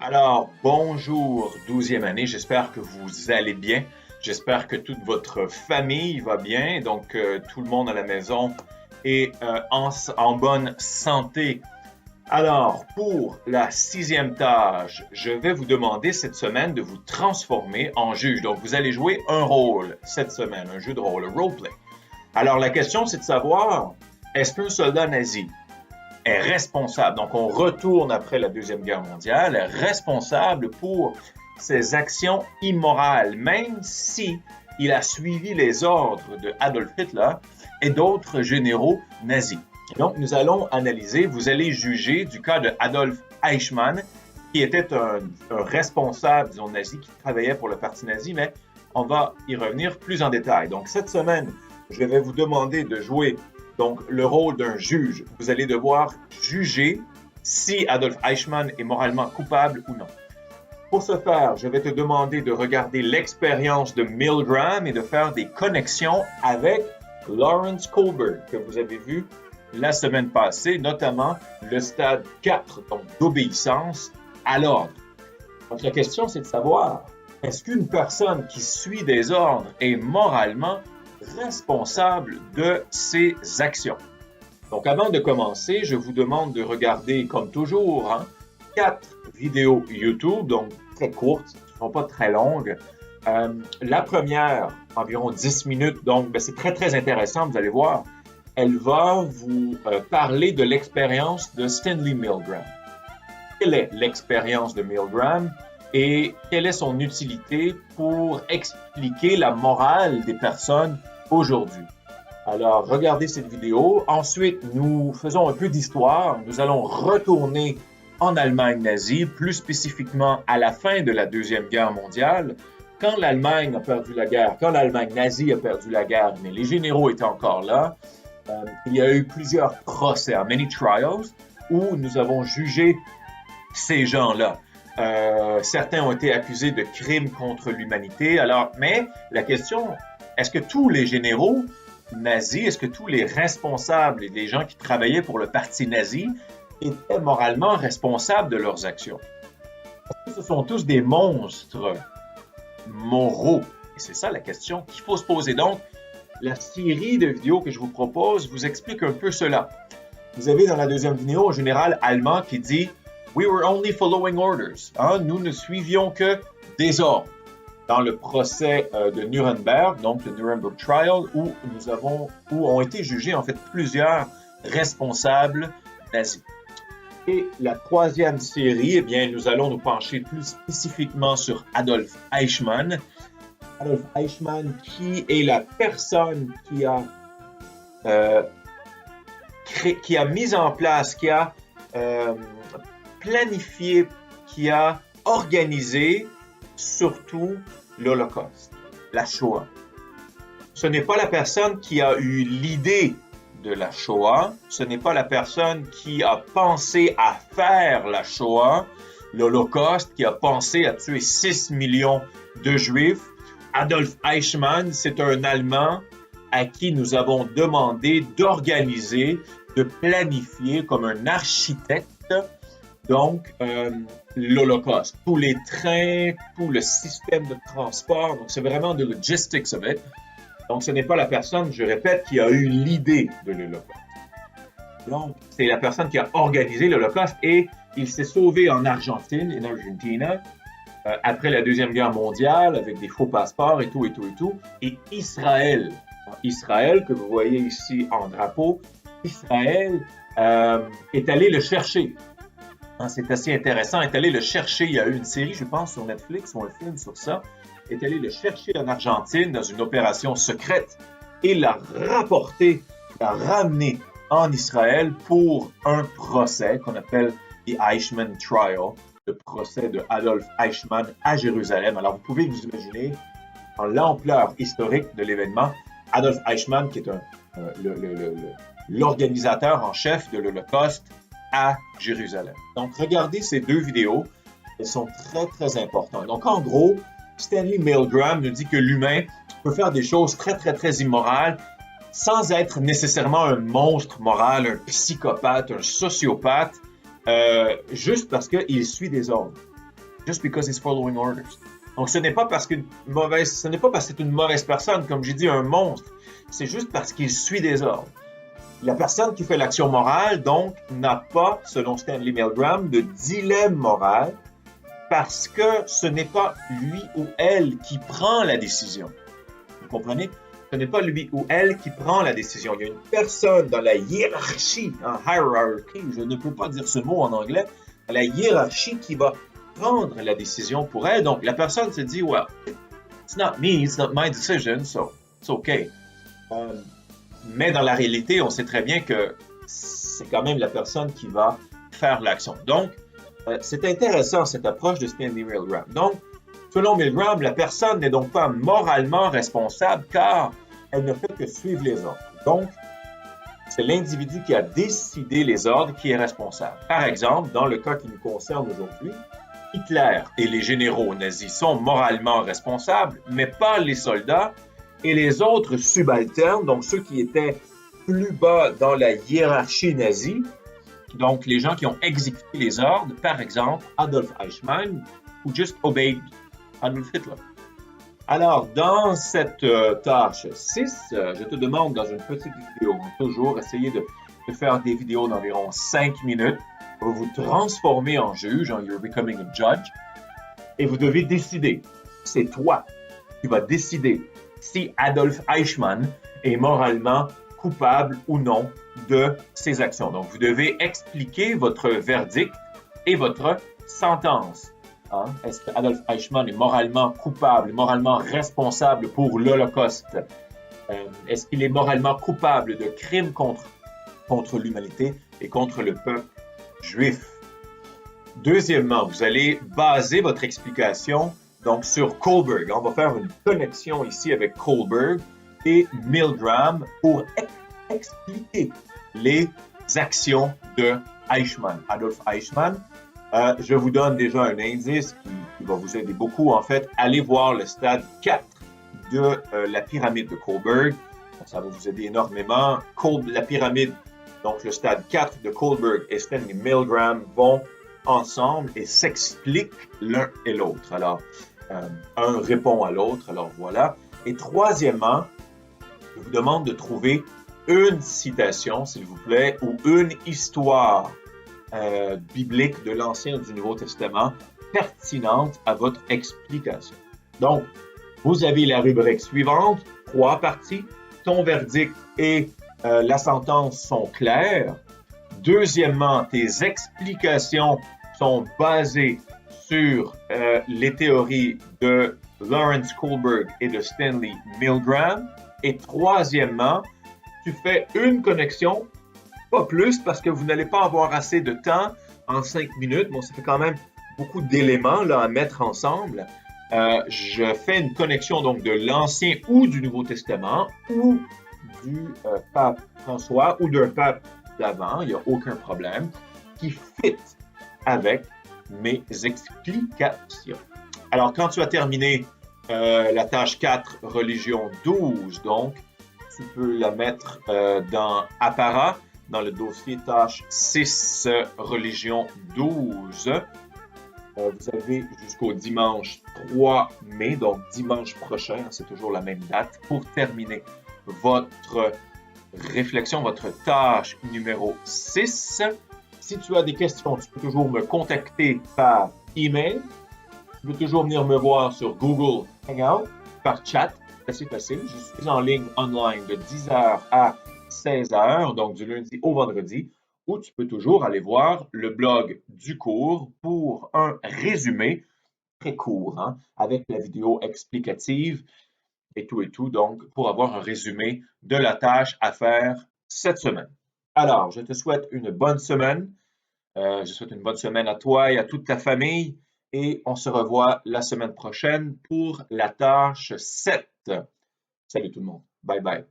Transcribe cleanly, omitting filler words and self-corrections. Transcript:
Alors, bonjour, 12e année, j'espère que vous allez bien. J'espère que toute votre famille va bien, donc tout le monde à la maison est en bonne santé. Alors, pour la sixième tâche, je vais vous demander cette semaine de vous transformer en juge. Donc, vous allez jouer un rôle cette semaine, un jeu de rôle, un roleplay. Alors, la question, c'est de savoir, est-ce qu'un soldat nazi est responsable, donc on retourne après la Deuxième Guerre mondiale, est responsable pour ses actions immorales, même si il a suivi les ordres de Adolf Hitler et d'autres généraux nazis. Donc, nous allons analyser, vous allez juger du cas de Adolf Eichmann, qui était un responsable, disons, nazi, qui travaillait pour le parti nazi, mais on va y revenir plus en détail. Donc, cette semaine, je vais vous demander de jouer donc le rôle d'un juge. Vous allez devoir juger si Adolf Eichmann est moralement coupable ou non. Pour ce faire, je vais te demander de regarder l'expérience de Milgram et de faire des connexions avec Lawrence Kohlberg, que vous avez vu la semaine passée, notamment le stade 4, donc d'obéissance à l'ordre. Donc la question, c'est de savoir, est-ce qu'une personne qui suit des ordres est moralement responsable de ses actions? Donc avant de commencer, je vous demande de regarder, comme toujours, 4 vidéos YouTube, donc très courtes, qui ne sont pas très longues. La première, environ 10 minutes, donc c'est très très intéressant, vous allez voir. Elle va vous parler de l'expérience de Stanley Milgram. Quelle est l'expérience de Milgram et quelle est son utilité pour expliquer la morale des personnes aujourd'hui? Alors, regardez cette vidéo. Ensuite, nous faisons un peu d'histoire. Nous allons retourner en Allemagne nazie, plus spécifiquement à la fin de la Deuxième Guerre mondiale, quand l'Allemagne a perdu la guerre, quand l'Allemagne nazie a perdu la guerre, mais les généraux étaient encore là. Il y a eu plusieurs procès, many trials, où nous avons jugé ces gens-là. Certains ont été accusés de crimes contre l'humanité. Alors, mais la question, est-ce que tous les généraux nazis, est-ce que tous les responsables et les gens qui travaillaient pour le parti nazi étaient moralement responsables de leurs actions? Est-ce que ce sont tous des monstres moraux? Et c'est ça la question qu'il faut se poser. Donc, la série de vidéos que je vous propose vous explique un peu cela. Vous avez dans la deuxième vidéo un général allemand qui dit « We were only following orders ». Nous ne suivions que des ordres. Dans le procès de Nuremberg, donc le Nuremberg Trial, où ont été jugés en fait plusieurs responsables nazis. Et la troisième série, eh bien, nous allons nous pencher plus spécifiquement sur Adolf Eichmann. Adolf Eichmann, qui est la personne qui a mis en place, qui a planifié, qui a organisé surtout l'Holocauste, la Shoah. Ce n'est pas la personne qui a eu l'idée de la Shoah, ce n'est pas la personne qui a pensé à faire la Shoah, l'Holocauste, qui a pensé à tuer 6 millions de Juifs. Adolf Eichmann, c'est un Allemand à qui nous avons demandé d'organiser, de planifier comme un architecte, donc l'Holocauste, tous les trains, tout le système de transport, donc c'est vraiment the logistics of it. Donc ce n'est pas la personne, je répète, qui a eu l'idée de l'Holocauste. Donc c'est la personne qui a organisé l'Holocauste et il s'est sauvé en Argentine, après la Deuxième Guerre mondiale, avec des faux passeports et tout. Et Israël, que vous voyez ici en drapeau, Israël est allé le chercher. C'est assez intéressant, est allé le chercher. Il y a eu une série, je pense, sur Netflix ou un film sur ça. Est allé le chercher en Argentine dans une opération secrète et l'a rapporté, l'a ramené en Israël pour un procès qu'on appelle the Eichmann Trial, le procès de Adolf Eichmann à Jérusalem. Alors, vous pouvez vous imaginer en l'ampleur historique de l'événement, Adolf Eichmann, qui est l'organisateur en chef de l'Holocauste à Jérusalem. Donc, regardez ces deux vidéos. Elles sont très, très importantes. Donc, en gros, Stanley Milgram nous dit que l'humain peut faire des choses très, très, très immorales sans être nécessairement un monstre moral, un psychopathe, un sociopathe, juste parce qu'il suit des ordres. just because he's following orders. Donc, ce n'est pas parce que c'est une mauvaise personne, comme j'ai dit, un monstre. C'est juste parce qu'il suit des ordres. La personne qui fait l'action morale, donc, n'a pas, selon Stanley Milgram, de dilemme moral parce que ce n'est pas lui ou elle qui prend la décision. Vous comprenez? Ce n'est pas lui ou elle qui prend la décision. Il y a une personne dans la hiérarchie, en hierarchy, je ne peux pas dire ce mot en anglais, la hiérarchie qui va prendre la décision pour elle. Donc, la personne se dit, well, it's not me, it's not my decision, so it's okay. Mais dans la réalité, on sait très bien que c'est quand même la personne qui va faire l'action. Donc, c'est intéressant cette approche de Stanley Milgram. Donc, selon Milgram, la personne n'est donc pas moralement responsable car elle ne fait que suivre les ordres. Donc, c'est l'individu qui a décidé les ordres qui est responsable. Par exemple, dans le cas qui nous concerne aujourd'hui, Hitler et les généraux nazis sont moralement responsables, mais pas les soldats et les autres subalternes, donc ceux qui étaient plus bas dans la hiérarchie nazie, donc les gens qui ont exécuté les ordres, par exemple Adolf Eichmann, who just obeyed Adolf Hitler. Alors, dans cette tâche 6, je te demande dans une petite vidéo, toujours essayer de faire des vidéos d'environ 5 minutes pour vous transformer en juge, en You're Becoming a Judge, et vous devez décider. C'est toi qui vas décider si Adolf Eichmann est moralement coupable ou non de ses actions. Donc, vous devez expliquer votre verdict et votre sentence. Hein? Est-ce que Adolf Eichmann est moralement coupable, moralement responsable pour l'Holocauste? Est-ce qu'il est moralement coupable de crimes contre l'humanité et contre le peuple juif? Deuxièmement, vous allez baser votre explication donc sur Kohlberg. On va faire une connexion ici avec Kohlberg et Milgram pour expliquer les actions de Eichmann, Adolf Eichmann. Je vous donne déjà un indice qui va vous aider beaucoup. En fait, allez voir le stade 4 de la pyramide de Kohlberg. Ça va vous aider énormément. La pyramide, donc le stade 4 de Kohlberg et Stanley Milgram vont ensemble et s'expliquent l'un et l'autre. Alors, un répond à l'autre, alors voilà. Et troisièmement, je vous demande de trouver une citation, s'il vous plaît, ou une histoire biblique de l'Ancien ou du Nouveau Testament pertinente à votre explication. Donc, vous avez la rubrique suivante, 3 parties. Ton verdict et la sentence sont clairs. Deuxièmement, tes explications sont basées sur les théories de Lawrence Kohlberg et de Stanley Milgram. Et troisièmement, tu fais une connexion, pas plus, parce que vous n'allez pas avoir assez de temps en 5 minutes. Bon, ça fait quand même beaucoup d'éléments là, à mettre ensemble. Je fais une connexion donc de l'Ancien ou du Nouveau Testament ou du pape François ou d'un pape d'avant, il n'y a aucun problème, qui fit avec mes explications. Alors, quand tu as terminé la tâche 4, religion 12, donc, tu peux la mettre dans Apparat, dans le dossier tâche 6, religion 12. Vous avez jusqu'au dimanche 3 mai, donc dimanche prochain, c'est toujours la même date, pour terminer votre réflexion, votre tâche numéro 6. Si tu as des questions, tu peux toujours me contacter par email. Tu peux toujours venir me voir sur Google Hangout, par chat, c'est assez facile. Je suis en ligne online de 10h à 16h, donc du lundi au vendredi, ou tu peux toujours aller voir le blog du cours pour un résumé très court, hein, avec la vidéo explicative et tout, donc pour avoir un résumé de la tâche à faire cette semaine. Alors, je te souhaite une bonne semaine. Je souhaite une bonne semaine à toi et à toute ta famille. Et on se revoit la semaine prochaine pour la tâche 7. Salut tout le monde. Bye bye.